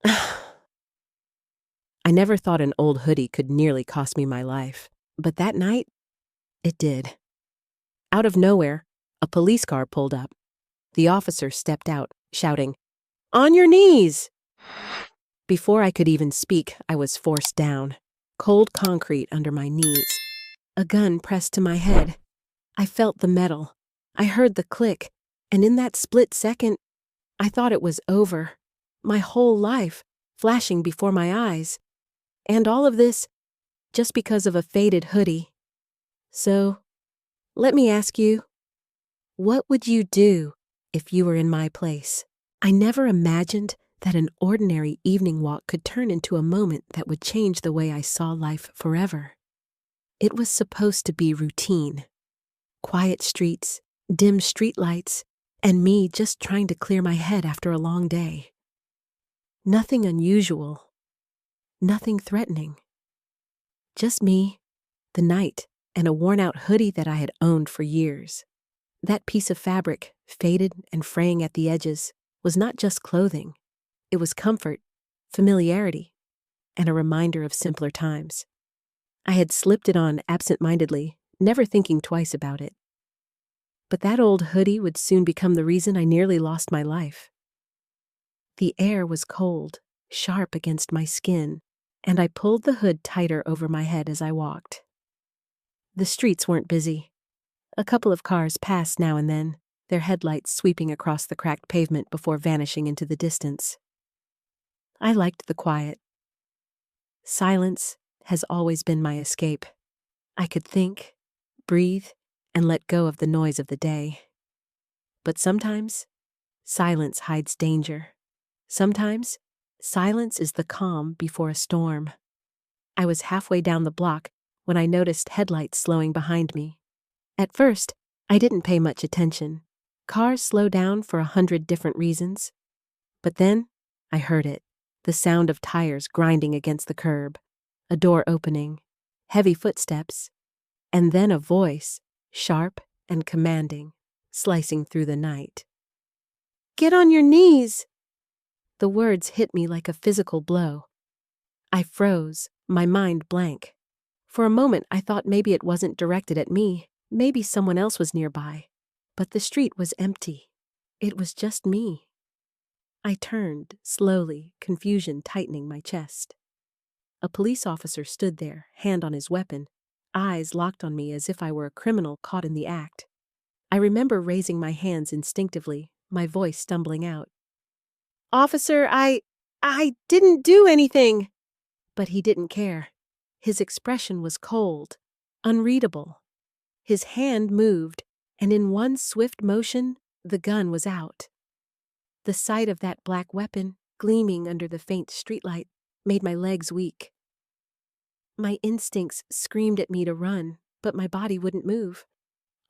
I never thought an old hoodie could nearly cost me my life, but that night, it did. Out of nowhere, a police car pulled up. The officer stepped out, shouting, "On your knees!" Before I could even speak, I was forced down, cold concrete under my knees. A gun pressed to my head. I felt the metal. I heard the click, and in that split second, I thought it was over. My whole life, flashing before my eyes. And all of this, just because of a faded hoodie. So, let me ask you, what would you do if you were in my place? I never imagined that an ordinary evening walk could turn into a moment that would change the way I saw life forever. It was supposed to be routine. Quiet streets, dim streetlights, and me just trying to clear my head after a long day. Nothing unusual. Nothing threatening. Just me, the night, and a worn-out hoodie that I had owned for years. That piece of fabric, faded and fraying at the edges, was not just clothing. It was comfort, familiarity, and a reminder of simpler times. I had slipped it on absent-mindedly, never thinking twice about it. But that old hoodie would soon become the reason I nearly lost my life. The air was cold, sharp against my skin, and I pulled the hood tighter over my head as I walked. The streets weren't busy. A couple of cars passed now and then, their headlights sweeping across the cracked pavement before vanishing into the distance. I liked the quiet. Silence has always been my escape. I could think, breathe, and let go of the noise of the day. But sometimes, silence hides danger. Sometimes, silence is the calm before a storm. I was halfway down the block when I noticed headlights slowing behind me. At first, I didn't pay much attention. Cars slow down for 100 different reasons. But then, I heard it, the sound of tires grinding against the curb, a door opening, heavy footsteps, and then a voice, sharp and commanding, slicing through the night. "Get on your knees!" The words hit me like a physical blow. I froze, my mind blank. For a moment, I thought maybe it wasn't directed at me. Maybe someone else was nearby. But the street was empty. It was just me. I turned, slowly, confusion tightening my chest. A police officer stood there, hand on his weapon, eyes locked on me as if I were a criminal caught in the act. I remember raising my hands instinctively, my voice stumbling out. "Officer, I didn't do anything!" But he didn't care. His expression was cold, unreadable. His hand moved, and in one swift motion, the gun was out. The sight of that black weapon, gleaming under the faint streetlight, made my legs weak. My instincts screamed at me to run, but my body wouldn't move.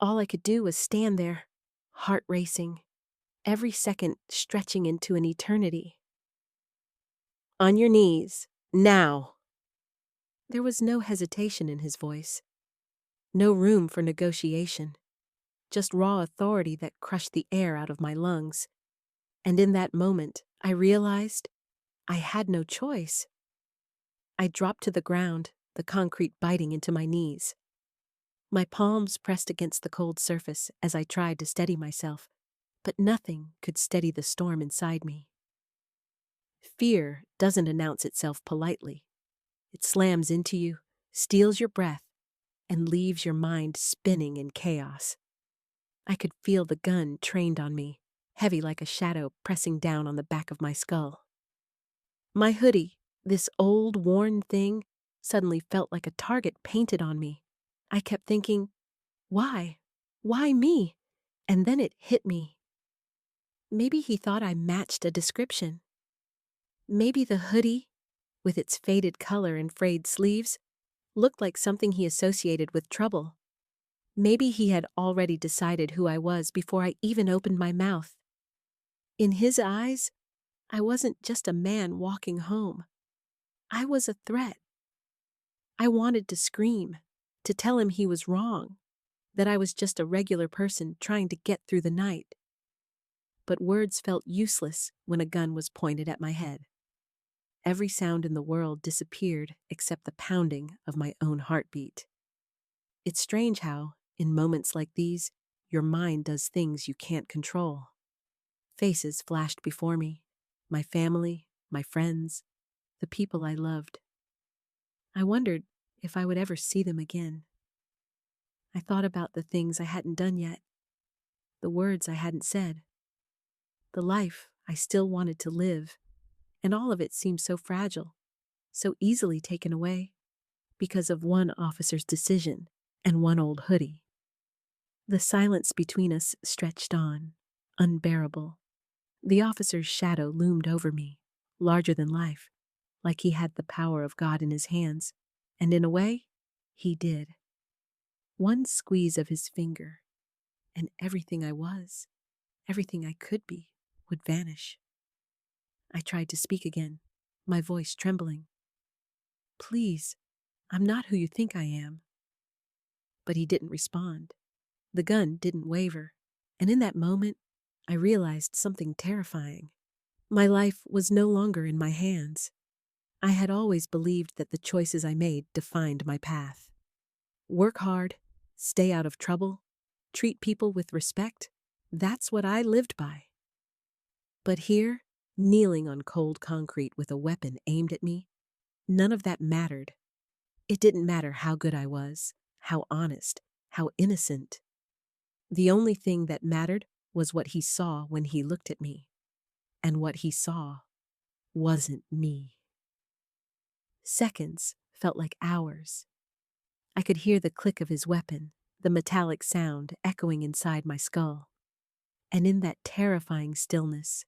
All I could do was stand there, heart racing, every second stretching into an eternity. "On your knees, now!" There was no hesitation in his voice. No room for negotiation. Just raw authority that crushed the air out of my lungs. And in that moment, I realized I had no choice. I dropped to the ground, the concrete biting into my knees. My palms pressed against the cold surface as I tried to steady myself, but nothing could steady the storm inside me. Fear doesn't announce itself politely. It slams into you, steals your breath, and leaves your mind spinning in chaos. I could feel the gun trained on me, heavy like a shadow pressing down on the back of my skull. My hoodie, this old, worn thing, suddenly felt like a target painted on me. I kept thinking, why? Why me? And then it hit me. Maybe he thought I matched a description. Maybe the hoodie, with its faded color and frayed sleeves, looked like something he associated with trouble. Maybe he had already decided who I was before I even opened my mouth. In his eyes, I wasn't just a man walking home. I was a threat. I wanted to scream, to tell him he was wrong, that I was just a regular person trying to get through the night. But words felt useless when a gun was pointed at my head. Every sound in the world disappeared except the pounding of my own heartbeat. It's strange how, in moments like these, your mind does things you can't control. Faces flashed before me, my family, my friends, the people I loved. I wondered if I would ever see them again. I thought about the things I hadn't done yet, the words I hadn't said, the life I still wanted to live, and all of it seemed so fragile, so easily taken away, because of one officer's decision and one old hoodie. The silence between us stretched on, unbearable. The officer's shadow loomed over me, larger than life, like he had the power of God in his hands, and in a way, he did. One squeeze of his finger, and everything I was, everything I could be, would vanish. I tried to speak again, my voice trembling. "Please, I'm not who you think I am." But he didn't respond. The gun didn't waver, and in that moment, I realized something terrifying. My life was no longer in my hands. I had always believed that the choices I made defined my path. Work hard, stay out of trouble, treat people with respect. That's what I lived by. But here, kneeling on cold concrete with a weapon aimed at me, none of that mattered. It didn't matter how good I was, how honest, how innocent. The only thing that mattered was what he saw when he looked at me. And what he saw wasn't me. Seconds felt like hours. I could hear the click of his weapon, the metallic sound echoing inside my skull. And in that terrifying stillness,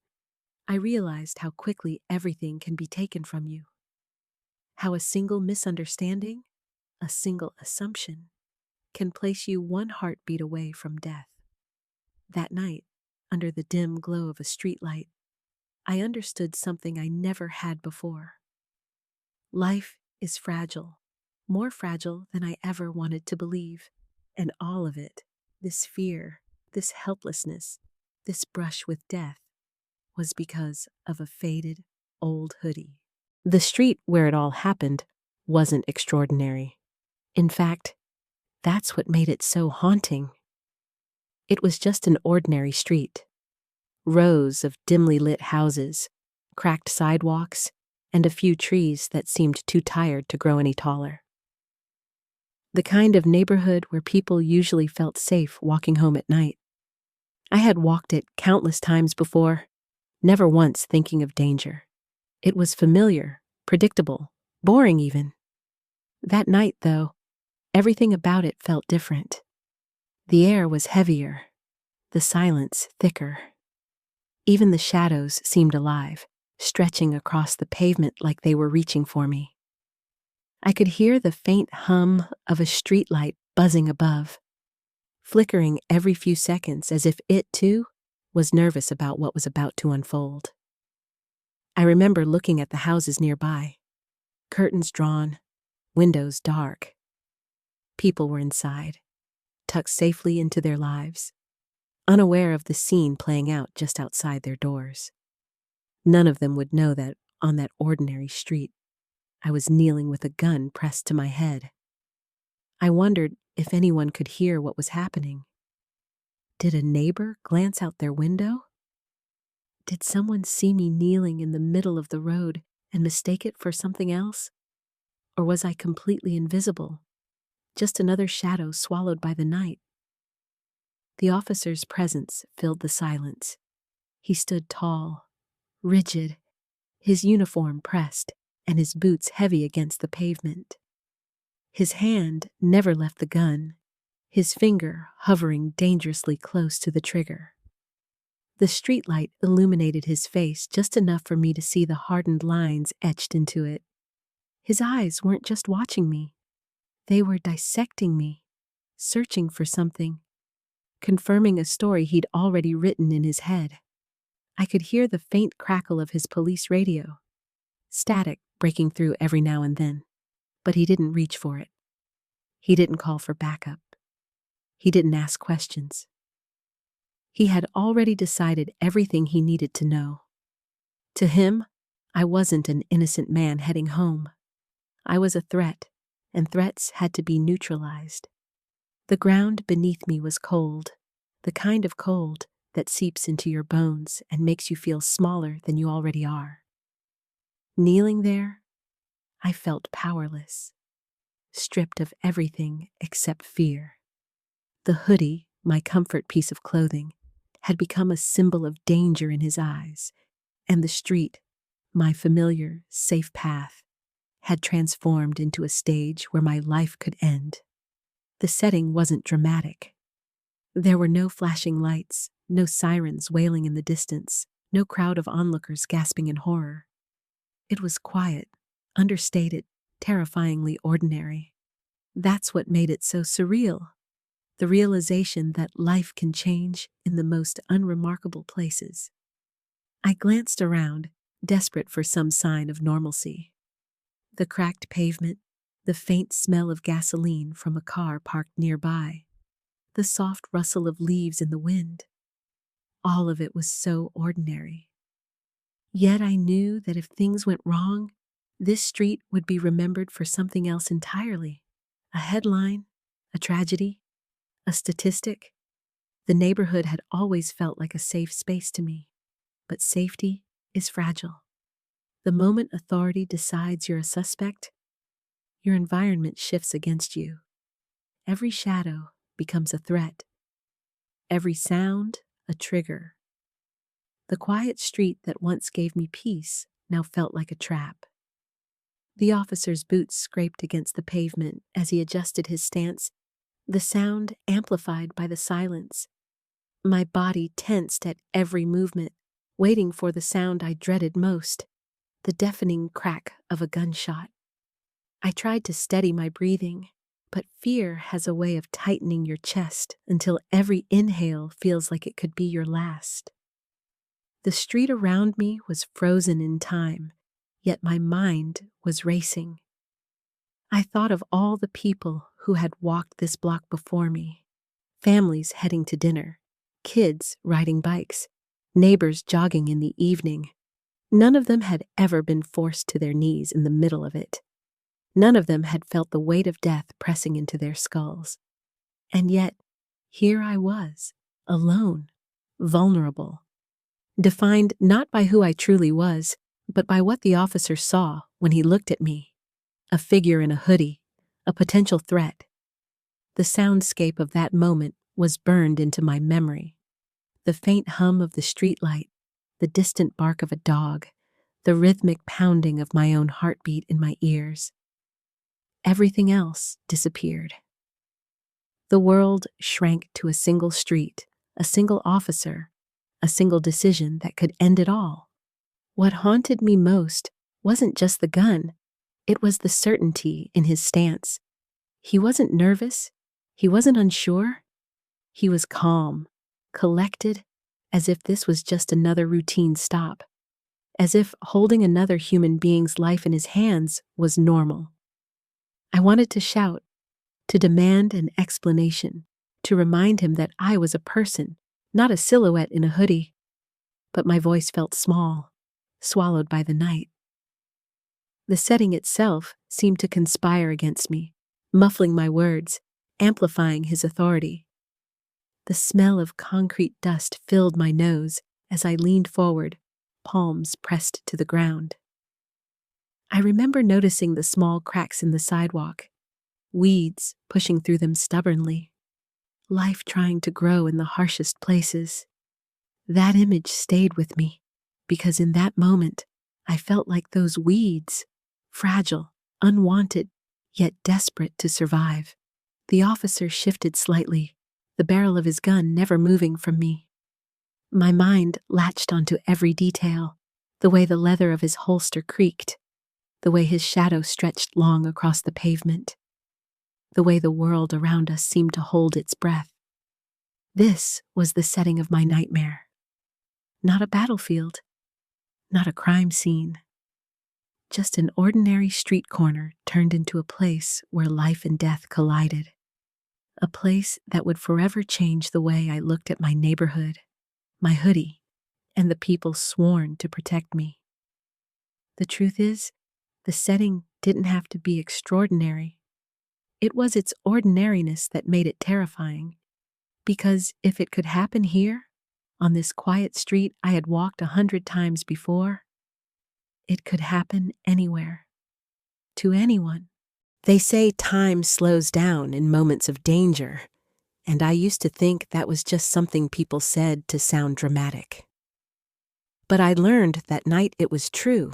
I realized how quickly everything can be taken from you. How a single misunderstanding, a single assumption, can place you one heartbeat away from death. That night, under the dim glow of a streetlight, I understood something I never had before. Life is fragile, more fragile than I ever wanted to believe. And all of it, this fear, this helplessness, this brush with death, was because of a faded, old hoodie. The street where it all happened wasn't extraordinary. In fact, that's what made it so haunting. It was just an ordinary street. Rows of dimly lit houses, cracked sidewalks, and a few trees that seemed too tired to grow any taller. The kind of neighborhood where people usually felt safe walking home at night. I had walked it countless times before, never once thinking of danger. It was familiar, predictable, boring even. That night, though, everything about it felt different. The air was heavier, the silence thicker. Even the shadows seemed alive, stretching across the pavement like they were reaching for me. I could hear the faint hum of a streetlight buzzing above, flickering every few seconds as if it, too, was nervous about what was about to unfold. I remember looking at the houses nearby, curtains drawn, windows dark. People were inside, tucked safely into their lives, unaware of the scene playing out just outside their doors. None of them would know that on that ordinary street, I was kneeling with a gun pressed to my head. I wondered if anyone could hear what was happening. Did a neighbor glance out their window? Did someone see me kneeling in the middle of the road and mistake it for something else? Or was I completely invisible, just another shadow swallowed by the night? The officer's presence filled the silence. He stood tall, rigid, his uniform pressed, and his boots heavy against the pavement. His hand never left the gun, his finger hovering dangerously close to the trigger. The streetlight illuminated his face just enough for me to see the hardened lines etched into it. His eyes weren't just watching me. They were dissecting me, searching for something, confirming a story he'd already written in his head. I could hear the faint crackle of his police radio, static breaking through every now and then. But he didn't reach for it. He didn't call for backup. He didn't ask questions. He had already decided everything he needed to know. To him, I wasn't an innocent man heading home. I was a threat, and threats had to be neutralized. The ground beneath me was cold, the kind of cold that seeps into your bones and makes you feel smaller than you already are. Kneeling there, I felt powerless, stripped of everything except fear. The hoodie, my comfort piece of clothing, had become a symbol of danger in his eyes, and the street, my familiar, safe path, had transformed into a stage where my life could end. The setting wasn't dramatic. There were no flashing lights, no sirens wailing in the distance, no crowd of onlookers gasping in horror. It was quiet, understated, terrifyingly ordinary. That's what made it so surreal. The realization that life can change in the most unremarkable places. I glanced around, desperate for some sign of normalcy. The cracked pavement, the faint smell of gasoline from a car parked nearby, the soft rustle of leaves in the wind. All of it was so ordinary. Yet I knew that if things went wrong, this street would be remembered for something else entirely. A headline, a tragedy, a statistic. The neighborhood had always felt like a safe space to me, but safety is fragile. The moment authority decides you're a suspect, your environment shifts against you. Every shadow becomes a threat. Every sound, a trigger. The quiet street that once gave me peace now felt like a trap. The officer's boots scraped against the pavement as he adjusted his stance, the sound amplified by the silence. My body tensed at every movement, waiting for the sound I dreaded most, the deafening crack of a gunshot. I tried to steady my breathing, but fear has a way of tightening your chest until every inhale feels like it could be your last. The street around me was frozen in time, yet my mind was racing. I thought of all the people who had walked this block before me, families heading to dinner, kids riding bikes, neighbors jogging in the evening. None of them had ever been forced to their knees in the middle of it. None of them had felt the weight of death pressing into their skulls. And yet, here I was, alone, vulnerable, defined not by who I truly was, but by what the officer saw when he looked at me. A figure in a hoodie, a potential threat. The soundscape of that moment was burned into my memory. The faint hum of the streetlight, the distant bark of a dog, the rhythmic pounding of my own heartbeat in my ears. Everything else disappeared. The world shrank to a single street, a single officer, a single decision that could end it all. What haunted me most wasn't just the gun, it was the certainty in his stance. He wasn't nervous, he wasn't unsure. He was calm, collected, as if this was just another routine stop, as if holding another human being's life in his hands was normal. I wanted to shout, to demand an explanation, to remind him that I was a person, not a silhouette in a hoodie. But my voice felt small, swallowed by the night. The setting itself seemed to conspire against me, muffling my words, amplifying his authority. The smell of concrete dust filled my nose as I leaned forward, palms pressed to the ground. I remember noticing the small cracks in the sidewalk, weeds pushing through them stubbornly, life trying to grow in the harshest places. That image stayed with me, because in that moment, I felt like those weeds, fragile, unwanted, yet desperate to survive. The officer shifted slightly, the barrel of his gun never moving from me. My mind latched onto every detail, the way the leather of his holster creaked, the way his shadow stretched long across the pavement, the way the world around us seemed to hold its breath. This was the setting of my nightmare. Not a battlefield, not a crime scene, just an ordinary street corner turned into a place where life and death collided. A place that would forever change the way I looked at my neighborhood, my hoodie, and the people sworn to protect me. The truth is, the setting didn't have to be extraordinary. It was its ordinariness that made it terrifying. Because if it could happen here, on this quiet street I had walked 100 times before, it could happen anywhere, to anyone. They say time slows down in moments of danger, and I used to think that was just something people said to sound dramatic. But I learned that night it was true.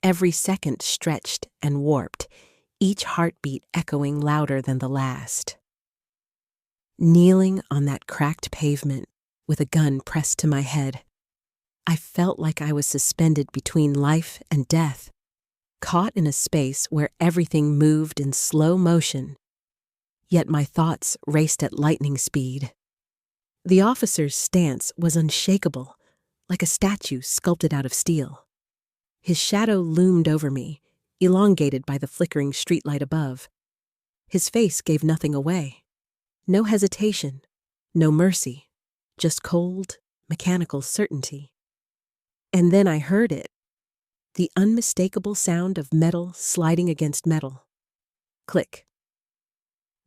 Every second stretched and warped, each heartbeat echoing louder than the last. Kneeling on that cracked pavement, with a gun pressed to my head, I felt like I was suspended between life and death, caught in a space where everything moved in slow motion, yet my thoughts raced at lightning speed. The officer's stance was unshakable, like a statue sculpted out of steel. His shadow loomed over me, elongated by the flickering streetlight above. His face gave nothing away. No hesitation, no mercy, just cold, mechanical certainty. And then I heard it, the unmistakable sound of metal sliding against metal. Click.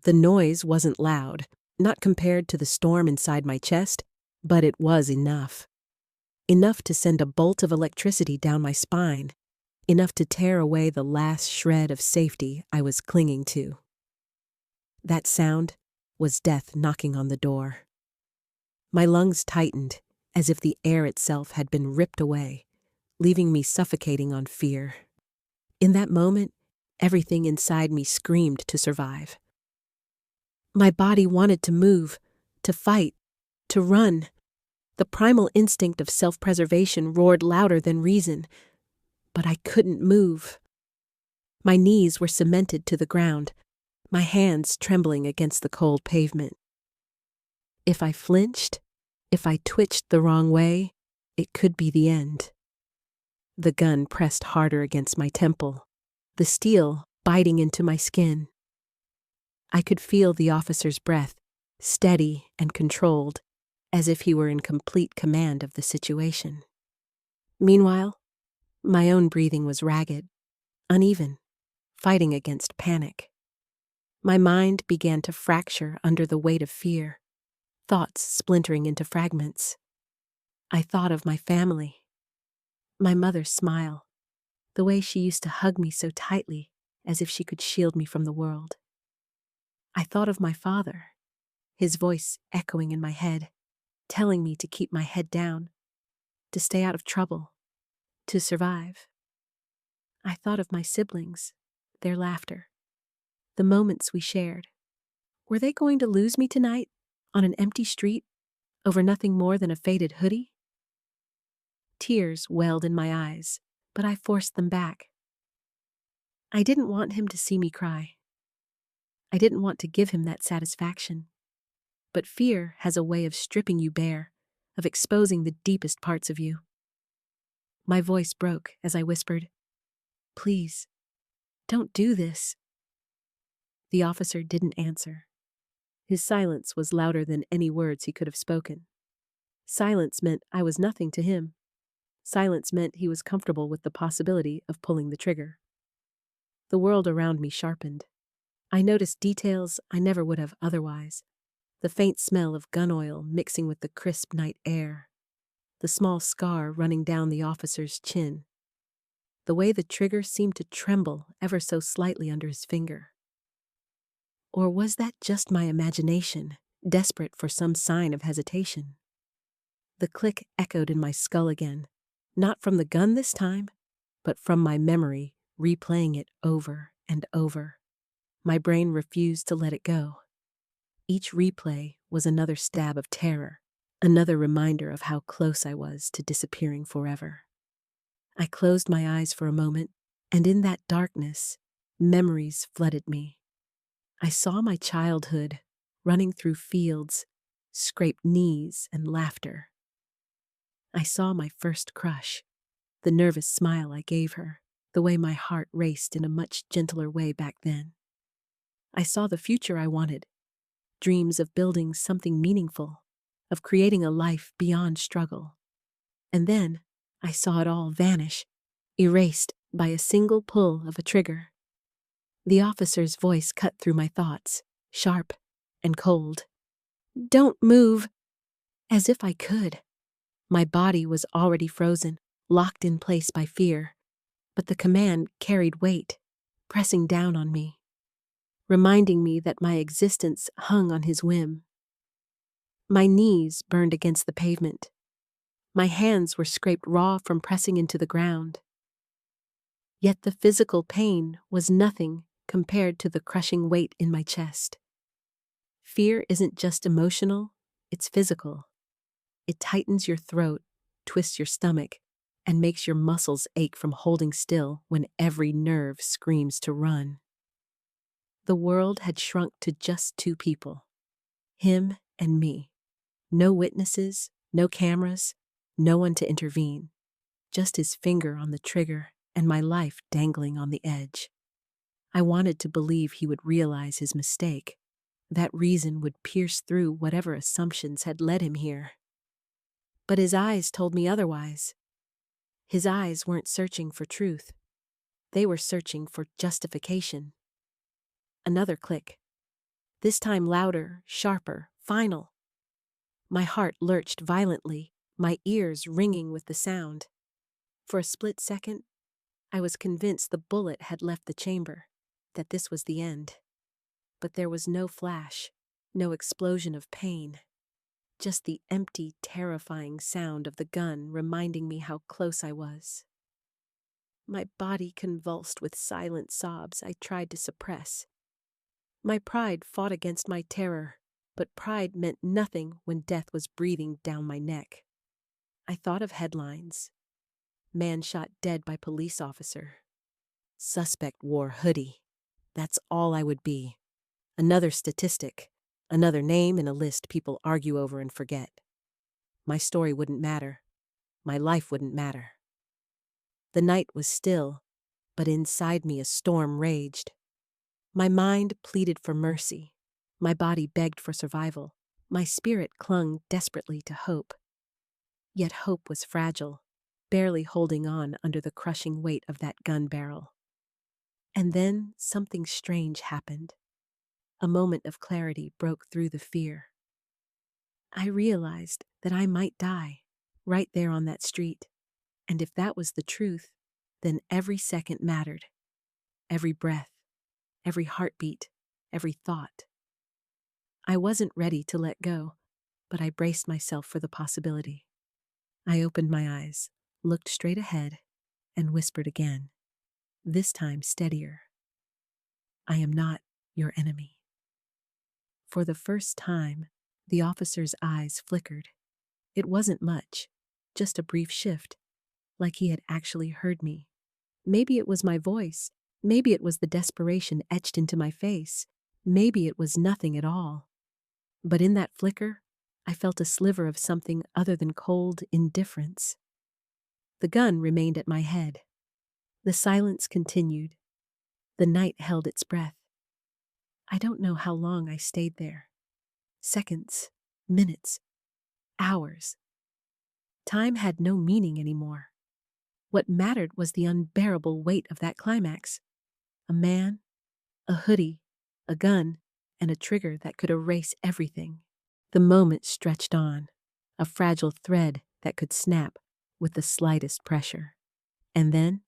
The noise wasn't loud, not compared to the storm inside my chest, but it was enough. Enough to send a bolt of electricity down my spine, enough to tear away the last shred of safety I was clinging to. That sound was death knocking on the door. My lungs tightened, as if the air itself had been ripped away, leaving me suffocating on fear. In that moment, everything inside me screamed to survive. My body wanted to move, to fight, to run. The primal instinct of self-preservation roared louder than reason, but I couldn't move. My knees were cemented to the ground, my hands trembling against the cold pavement. If I flinched, if I twitched the wrong way, it could be the end. The gun pressed harder against my temple, the steel biting into my skin. I could feel the officer's breath, steady and controlled, as if he were in complete command of the situation. Meanwhile, my own breathing was ragged, uneven, fighting against panic. My mind began to fracture under the weight of fear, thoughts splintering into fragments. I thought of my family, my mother's smile, the way she used to hug me so tightly as if she could shield me from the world. I thought of my father, his voice echoing in my head, telling me to keep my head down, to stay out of trouble, to survive. I thought of my siblings, their laughter, the moments we shared. Were they going to lose me tonight, on an empty street, over nothing more than a faded hoodie? Tears welled in my eyes, but I forced them back. I didn't want him to see me cry. I didn't want to give him that satisfaction. But fear has a way of stripping you bare, of exposing the deepest parts of you. My voice broke as I whispered, "Please, don't do this." The officer didn't answer. His silence was louder than any words he could have spoken. Silence meant I was nothing to him. Silence meant he was comfortable with the possibility of pulling the trigger. The world around me sharpened. I noticed details I never would have otherwise. The faint smell of gun oil mixing with the crisp night air. The small scar running down the officer's chin. The way the trigger seemed to tremble ever so slightly under his finger. Or was that just my imagination, desperate for some sign of hesitation? The click echoed in my skull again, not from the gun this time, but from my memory replaying it over and over. My brain refused to let it go. Each replay was another stab of terror, another reminder of how close I was to disappearing forever. I closed my eyes for a moment, and in that darkness, memories flooded me. I saw my childhood, running through fields, scraped knees and laughter. I saw my first crush, the nervous smile I gave her, the way my heart raced in a much gentler way back then. I saw the future I wanted, dreams of building something meaningful, of creating a life beyond struggle. And then I saw it all vanish, erased by a single pull of a trigger. The officer's voice cut through my thoughts, sharp and cold. "Don't move!" As if I could. My body was already frozen, locked in place by fear, but the command carried weight, pressing down on me, reminding me that my existence hung on his whim. My knees burned against the pavement. My hands were scraped raw from pressing into the ground. Yet the physical pain was nothing compared to the crushing weight in my chest. Fear isn't just emotional, it's physical. It tightens your throat, twists your stomach, and makes your muscles ache from holding still when every nerve screams to run. The world had shrunk to just two people, him and me. No witnesses, no cameras, no one to intervene. Just his finger on the trigger and my life dangling on the edge. I wanted to believe he would realize his mistake. That reason would pierce through whatever assumptions had led him here. But his eyes told me otherwise. His eyes weren't searching for truth. They were searching for justification. Another click. This time louder, sharper, final. My heart lurched violently, my ears ringing with the sound. For a split second, I was convinced the bullet had left the chamber, that this was the end. But there was no flash, no explosion of pain. Just the empty, terrifying sound of the gun reminding me how close I was. My body convulsed with silent sobs I tried to suppress. My pride fought against my terror, but pride meant nothing when death was breathing down my neck. I thought of headlines. Man shot dead by police officer. Suspect wore hoodie. That's all I would be. Another statistic. Another name in a list people argue over and forget. My story wouldn't matter. My life wouldn't matter. The night was still, but inside me a storm raged. My mind pleaded for mercy. My body begged for survival. My spirit clung desperately to hope. Yet hope was fragile, barely holding on under the crushing weight of that gun barrel. And then something strange happened. A moment of clarity broke through the fear. I realized that I might die, right there on that street. And if that was the truth, then every second mattered. Every breath, every heartbeat, every thought. I wasn't ready to let go, but I braced myself for the possibility. I opened my eyes, looked straight ahead, and whispered again, this time steadier. I am not your enemy. For the first time, the officer's eyes flickered. It wasn't much, just a brief shift, like he had actually heard me. Maybe it was my voice. Maybe it was the desperation etched into my face. Maybe it was nothing at all. But in that flicker, I felt a sliver of something other than cold indifference. The gun remained at my head. The silence continued. The night held its breath. I don't know how long I stayed there. Seconds, minutes, hours. Time had no meaning anymore. What mattered was the unbearable weight of that climax. A man, a hoodie, a gun, and a trigger that could erase everything. The moment stretched on, a fragile thread that could snap with the slightest pressure. And then,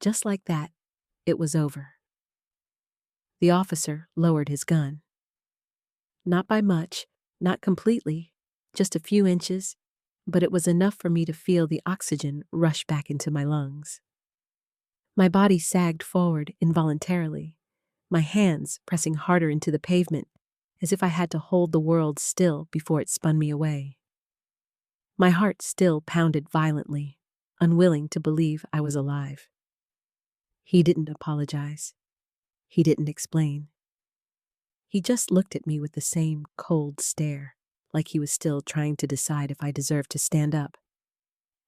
just like that, it was over. The officer lowered his gun. Not by much, not completely, just a few inches, but it was enough for me to feel the oxygen rush back into my lungs. My body sagged forward involuntarily, my hands pressing harder into the pavement, as if I had to hold the world still before it spun me away. My heart still pounded violently, unwilling to believe I was alive. He didn't apologize. He didn't explain. He just looked at me with the same cold stare, like he was still trying to decide if I deserved to stand up.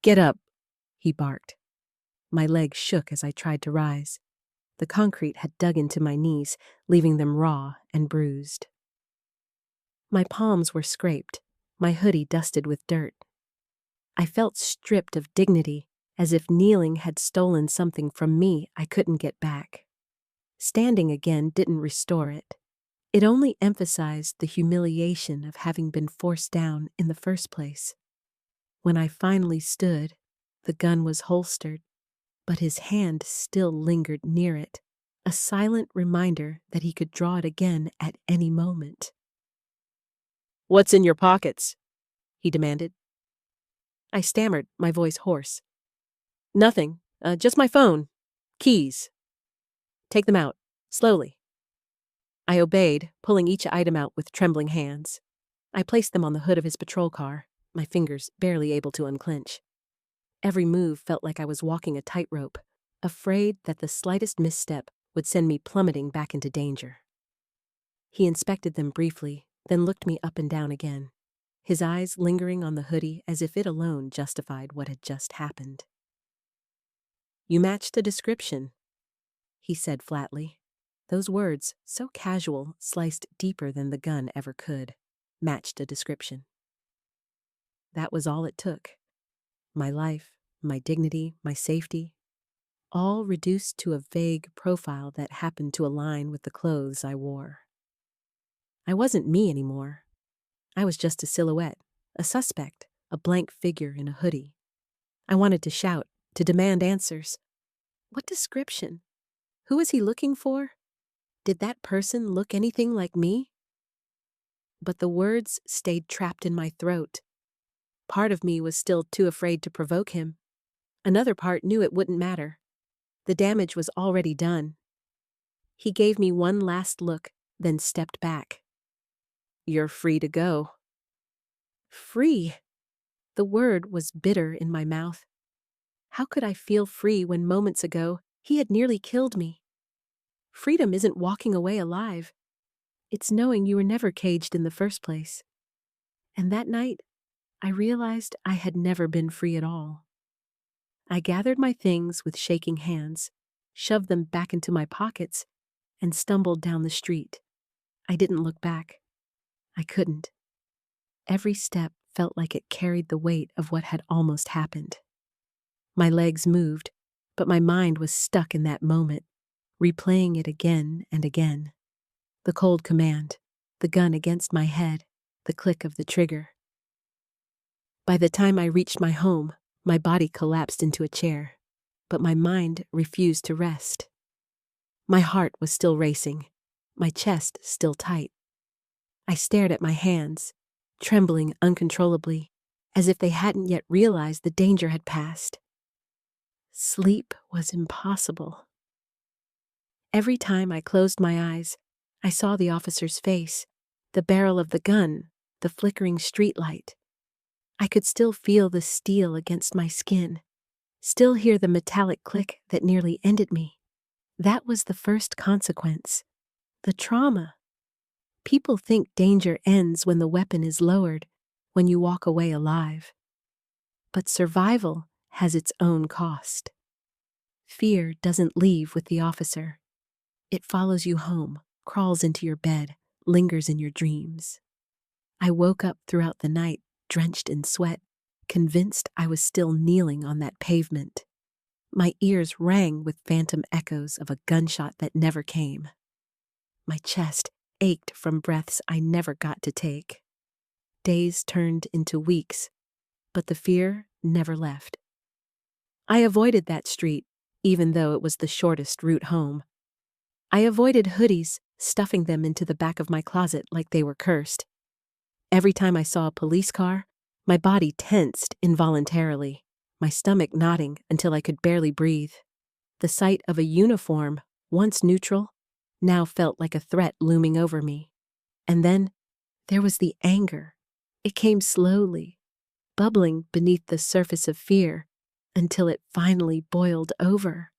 "Get up," he barked. My legs shook as I tried to rise. The concrete had dug into my knees, leaving them raw and bruised. My palms were scraped, my hoodie dusted with dirt. I felt stripped of dignity as if kneeling had stolen something from me I couldn't get back. Standing again didn't restore it. It only emphasized the humiliation of having been forced down in the first place. When I finally stood, the gun was holstered, but his hand still lingered near it, a silent reminder that he could draw it again at any moment. "What's in your pockets?" he demanded. I stammered, my voice hoarse. "Nothing, just my phone. Keys." "Take them out, slowly." I obeyed, pulling each item out with trembling hands. I placed them on the hood of his patrol car, my fingers barely able to unclench. Every move felt like I was walking a tightrope, afraid that the slightest misstep would send me plummeting back into danger. He inspected them briefly, then looked me up and down again, his eyes lingering on the hoodie as if it alone justified what had just happened. "You matched the description," he said flatly. Those words, so casual, sliced deeper than the gun ever could. Matched a description. That was all it took. My life, my dignity, my safety, all reduced to a vague profile that happened to align with the clothes I wore. I wasn't me anymore. I was just a silhouette, a suspect, a blank figure in a hoodie. I wanted to shout, to demand answers. What description? Who was he looking for? Did that person look anything like me? But the words stayed trapped in my throat. Part of me was still too afraid to provoke him. Another part knew it wouldn't matter. The damage was already done. He gave me one last look, then stepped back. "You're free to go." Free? The word was bitter in my mouth. How could I feel free when moments ago he had nearly killed me? Freedom isn't walking away alive. It's knowing you were never caged in the first place. And that night, I realized I had never been free at all. I gathered my things with shaking hands, shoved them back into my pockets, and stumbled down the street. I didn't look back. I couldn't. Every step felt like it carried the weight of what had almost happened. My legs moved, but my mind was stuck in that moment, replaying it again and again. The cold command, the gun against my head, the click of the trigger. By the time I reached my home, my body collapsed into a chair, but my mind refused to rest. My heart was still racing, my chest still tight. I stared at my hands, trembling uncontrollably, as if they hadn't yet realized the danger had passed. Sleep was impossible. Every time I closed my eyes, I saw the officer's face, the barrel of the gun, the flickering streetlight. I could still feel the steel against my skin, still hear the metallic click that nearly ended me. That was the first consequence, the trauma. People think danger ends when the weapon is lowered, when you walk away alive. But survival has its own cost. Fear doesn't leave with the officer. It follows you home, crawls into your bed, lingers in your dreams. I woke up throughout the night, drenched in sweat, convinced I was still kneeling on that pavement. My ears rang with phantom echoes of a gunshot that never came. My chest ached from breaths I never got to take. Days turned into weeks, but the fear never left. I avoided that street, even though it was the shortest route home. I avoided hoodies, stuffing them into the back of my closet like they were cursed. Every time I saw a police car, my body tensed involuntarily, my stomach knotting until I could barely breathe. The sight of a uniform, once neutral, now felt like a threat looming over me. And then there was the anger. It came slowly, bubbling beneath the surface of fear, until it finally boiled over.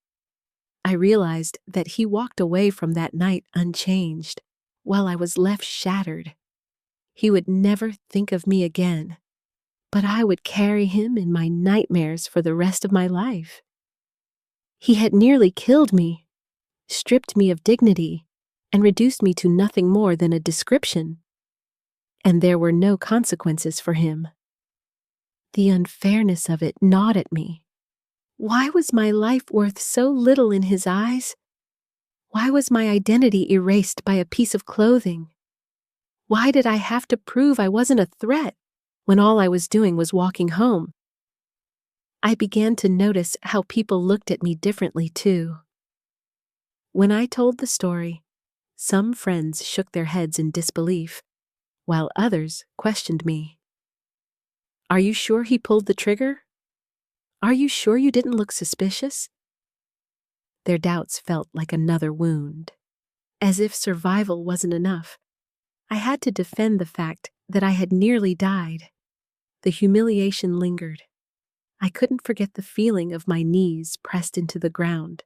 I realized that he walked away from that night unchanged, while I was left shattered. He would never think of me again, but I would carry him in my nightmares for the rest of my life. He had nearly killed me, stripped me of dignity, and reduced me to nothing more than a description. And there were no consequences for him. The unfairness of it gnawed at me. Why was my life worth so little in his eyes? Why was my identity erased by a piece of clothing? Why did I have to prove I wasn't a threat when all I was doing was walking home? I began to notice how people looked at me differently too. When I told the story, some friends shook their heads in disbelief, while others questioned me. Are you sure he pulled the trigger? Are you sure you didn't look suspicious? Their doubts felt like another wound. As if survival wasn't enough, I had to defend the fact that I had nearly died. The humiliation lingered. I couldn't forget the feeling of my knees pressed into the ground,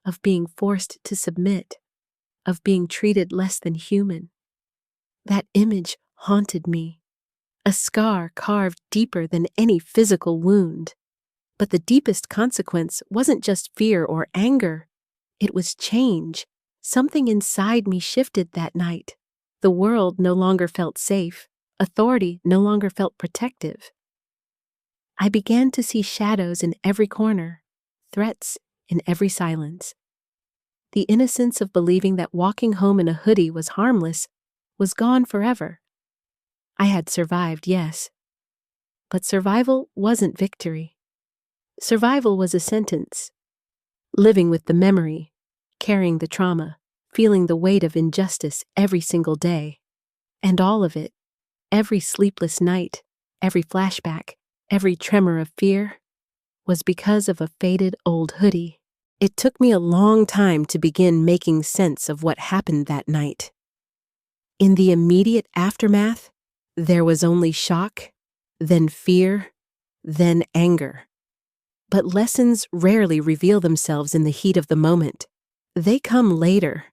of being forced to submit, of being treated less than human. That image haunted me, a scar carved deeper than any physical wound. But the deepest consequence wasn't just fear or anger. It was change. Something inside me shifted that night. The world no longer felt safe. Authority no longer felt protective. I began to see shadows in every corner, threats in every silence. The innocence of believing that walking home in a hoodie was harmless was gone forever. I had survived, yes, but survival wasn't victory. Survival was a sentence. Living with the memory, carrying the trauma, feeling the weight of injustice every single day. And all of it, every sleepless night, every flashback, every tremor of fear, was because of a faded old hoodie. It took me a long time to begin making sense of what happened that night. In the immediate aftermath, there was only shock, then fear, then anger. But lessons rarely reveal themselves in the heat of the moment. They come later,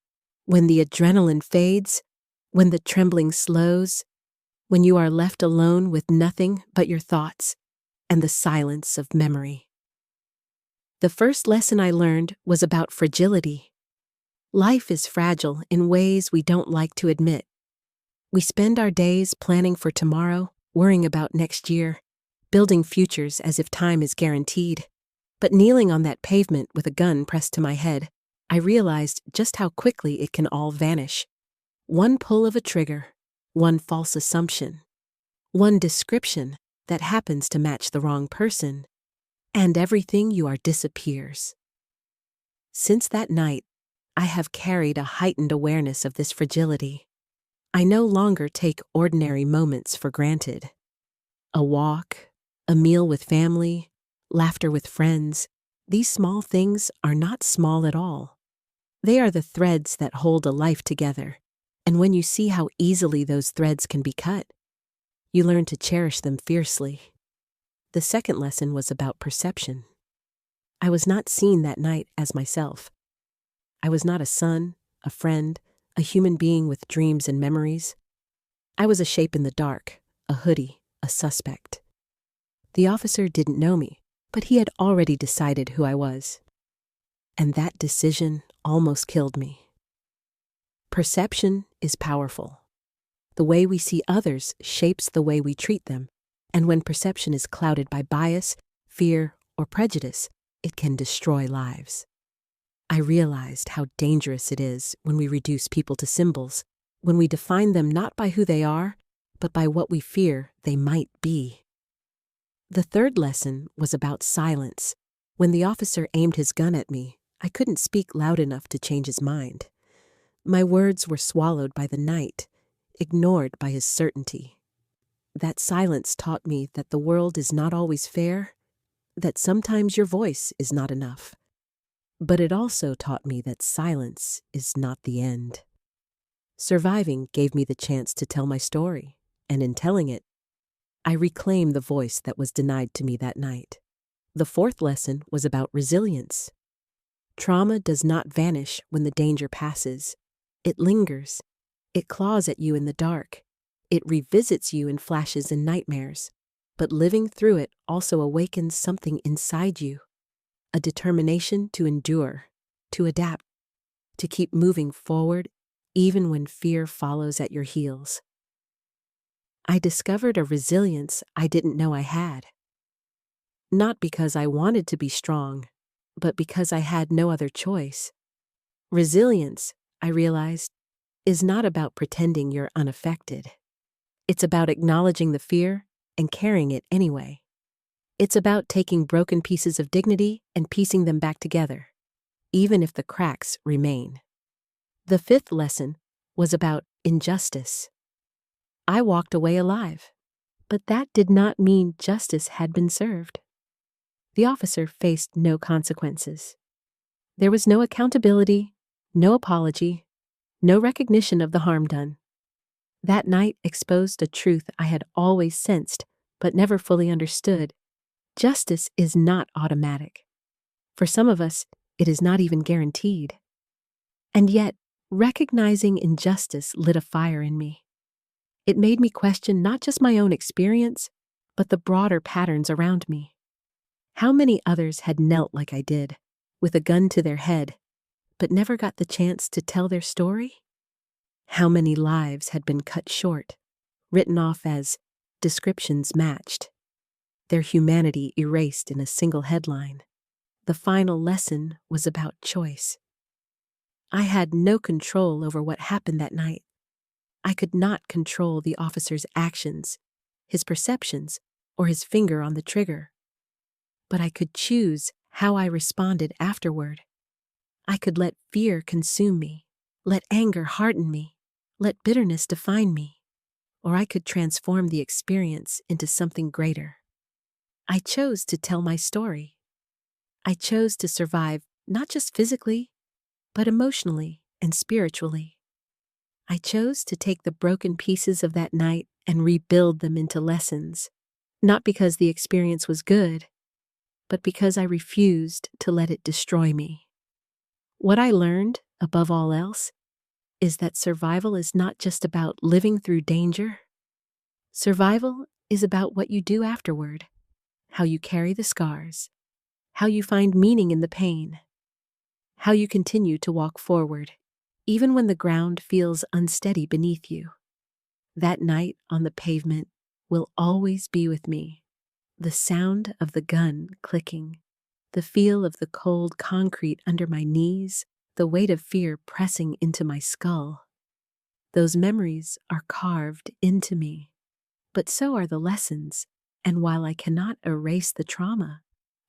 when the adrenaline fades, when the trembling slows, when you are left alone with nothing but your thoughts and the silence of memory. The first lesson I learned was about fragility. Life is fragile in ways we don't like to admit. We spend our days planning for tomorrow, worrying about next year, building futures as if time is guaranteed. But kneeling on that pavement with a gun pressed to my head, I realized just how quickly it can all vanish. One pull of a trigger, one false assumption, one description that happens to match the wrong person, and everything you are disappears. Since that night, I have carried a heightened awareness of this fragility. I no longer take ordinary moments for granted. A walk, a meal with family, laughter with friends, these small things are not small at all. They are the threads that hold a life together, and when you see how easily those threads can be cut, you learn to cherish them fiercely. The second lesson was about perception. I was not seen that night as myself. I was not a son, a friend, a human being with dreams and memories. I was a shape in the dark, a hoodie, a suspect. The officer didn't know me, but he had already decided who I was. And that decision almost killed me. Perception is powerful. The way we see others shapes the way we treat them, and when perception is clouded by bias, fear, or prejudice, it can destroy lives. I realized how dangerous it is when we reduce people to symbols, when we define them not by who they are, but by what we fear they might be. The third lesson was about silence. When the officer aimed his gun at me, I couldn't speak loud enough to change his mind. My words were swallowed by the night, ignored by his certainty. That silence taught me that the world is not always fair, that sometimes your voice is not enough. But it also taught me that silence is not the end. Surviving gave me the chance to tell my story, and in telling it, I reclaimed the voice that was denied to me that night. The fourth lesson was about resilience. Trauma does not vanish when the danger passes. It lingers. It claws at you in the dark. It revisits you in flashes and nightmares. But living through it also awakens something inside you. A determination to endure, to adapt, to keep moving forward even when fear follows at your heels. I discovered a resilience I didn't know I had. not because I wanted to be strong, but because I had no other choice. Resilience, I realized, is not about pretending you're unaffected. It's about acknowledging the fear and carrying it anyway. It's about taking broken pieces of dignity and piecing them back together, even if the cracks remain. The fifth lesson was about injustice. I walked away alive, but that did not mean justice had been served. The officer faced no consequences. There was no accountability, no apology, no recognition of the harm done. That night exposed a truth I had always sensed but never fully understood. Justice is not automatic. For some of us, it is not even guaranteed. And yet, recognizing injustice lit a fire in me. It made me question not just my own experience, but the broader patterns around me. How many others had knelt like I did, with a gun to their head, but never got the chance to tell their story? How many lives had been cut short, written off as descriptions matched, their humanity erased in a single headline? The final lesson was about choice. I had no control over what happened that night. I could not control the officer's actions, his perceptions, or his finger on the trigger. But I could choose how I responded afterward. I could let fear consume me, let anger harden me, let bitterness define me, or I could transform the experience into something greater. I chose to tell my story. I chose to survive not just physically, but emotionally and spiritually. I chose to take the broken pieces of that night and rebuild them into lessons, not because the experience was good, but because I refused to let it destroy me. What I learned, above all else, is that survival is not just about living through danger. Survival is about what you do afterward, how you carry the scars, how you find meaning in the pain, how you continue to walk forward, even when the ground feels unsteady beneath you. That night on the pavement will always be with me. The sound of the gun clicking, the feel of the cold concrete under my knees, the weight of fear pressing into my skull. Those memories are carved into me, but so are the lessons, and while I cannot erase the trauma,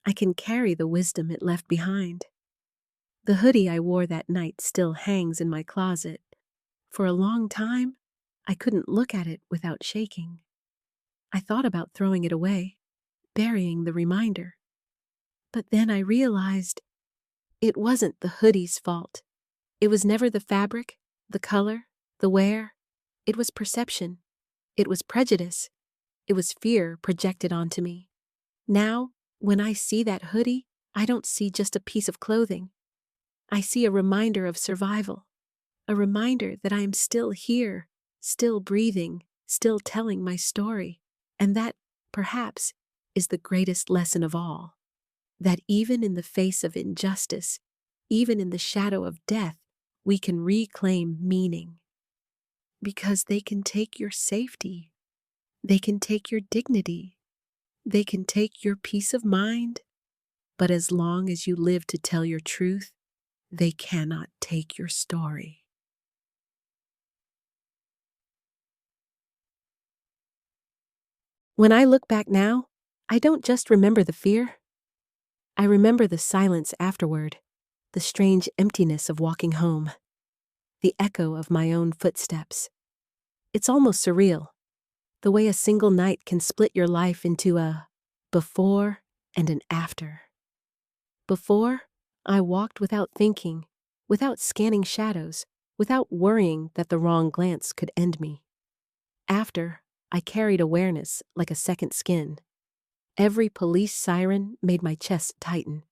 I can carry the wisdom it left behind. The hoodie I wore that night still hangs in my closet. For a long time, I couldn't look at it without shaking. I thought about throwing it away, burying the reminder. But then I realized it wasn't the hoodie's fault. It was never the fabric, the color, the wear. It was perception. It was prejudice. It was fear projected onto me. Now, when I see that hoodie, I don't see just a piece of clothing. I see a reminder of survival, a reminder that I am still here, still breathing, still telling my story, and that, perhaps, is the greatest lesson of all. That even in the face of injustice, even in the shadow of death, we can reclaim meaning. Because they can take your safety, they can take your dignity, they can take your peace of mind, but as long as you live to tell your truth, they cannot take your story. When I look back now, I don't just remember the fear. I remember the silence afterward, the strange emptiness of walking home, the echo of my own footsteps. It's almost surreal, the way a single night can split your life into a before and an after. Before, I walked without thinking, without scanning shadows, without worrying that the wrong glance could end me. After, I carried awareness like a second skin. Every police siren made my chest tighten.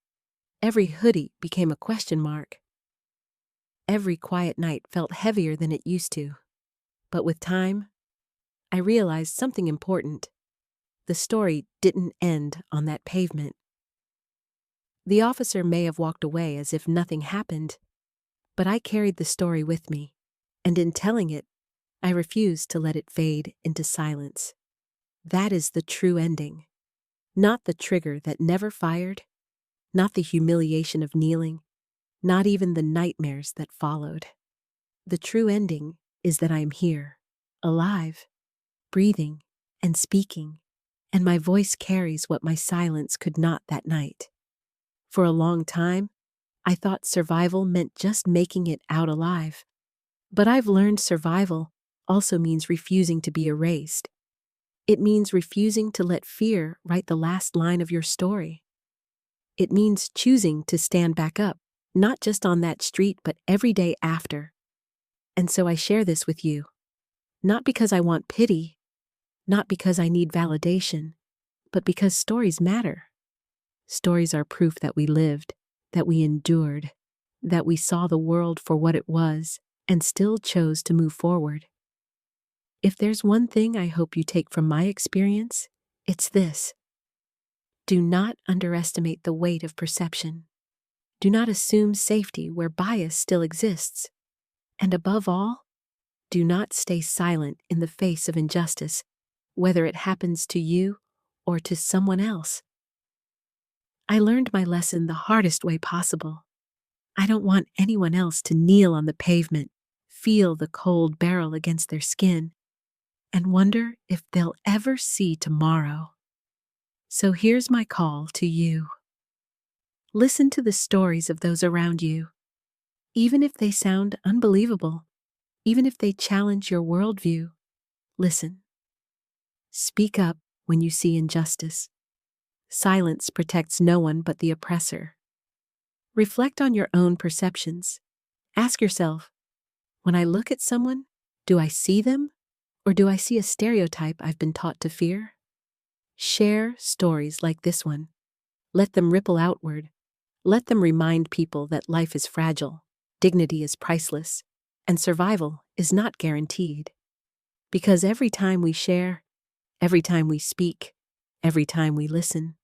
Every hoodie became a question mark. Every quiet night felt heavier than it used to. But with time, I realized something important. The story didn't end on that pavement. The officer may have walked away as if nothing happened, but I carried the story with me, and in telling it, I refused to let it fade into silence. That is the true ending. Not the trigger that never fired, not the humiliation of kneeling, not even the nightmares that followed. The true ending is that I am here, alive, breathing, and speaking, and my voice carries what my silence could not that night. For a long time, I thought survival meant just making it out alive. But I've learned survival also means refusing to be erased. It means refusing to let fear write the last line of your story. It means choosing to stand back up, not just on that street, but every day after. And so I share this with you, not because I want pity, not because I need validation, but because stories matter. Stories are proof that we lived, that we endured, that we saw the world for what it was, and still chose to move forward. If there's one thing I hope you take from my experience, it's this. Do not underestimate the weight of perception. Do not assume safety where bias still exists. And above all, do not stay silent in the face of injustice, whether it happens to you or to someone else. I learned my lesson the hardest way possible. I don't want anyone else to kneel on the pavement, feel the cold barrel against their skin, and wonder if they'll ever see tomorrow. So here's my call to you. Listen to the stories of those around you, even if they sound unbelievable, even if they challenge your worldview. Listen. Speak up when you see injustice. Silence protects no one but the oppressor. Reflect on your own perceptions. Ask yourself, when I look at someone, do I see them, or do I see a stereotype I've been taught to fear? Share stories like this one. Let them ripple outward. Let them remind people that life is fragile, dignity is priceless, and survival is not guaranteed. Because every time we share, every time we speak, every time we listen,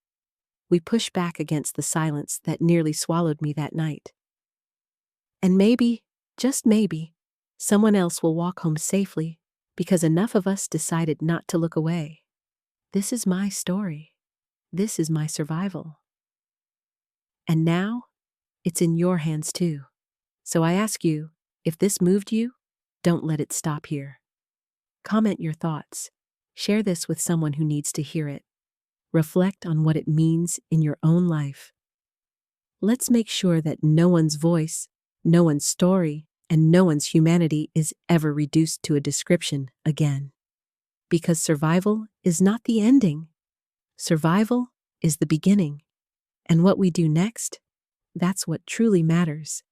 we push back against the silence that nearly swallowed me that night. And maybe, just maybe, someone else will walk home safely because enough of us decided not to look away. This is my story. This is my survival. And now, it's in your hands too. So I ask you, if this moved you, don't let it stop here. Comment your thoughts. Share this with someone who needs to hear it. Reflect on what it means in your own life. Let's make sure that no one's voice, no one's story, and no one's humanity is ever reduced to a description again. Because survival is not the ending. Survival is the beginning. And what we do next, that's what truly matters.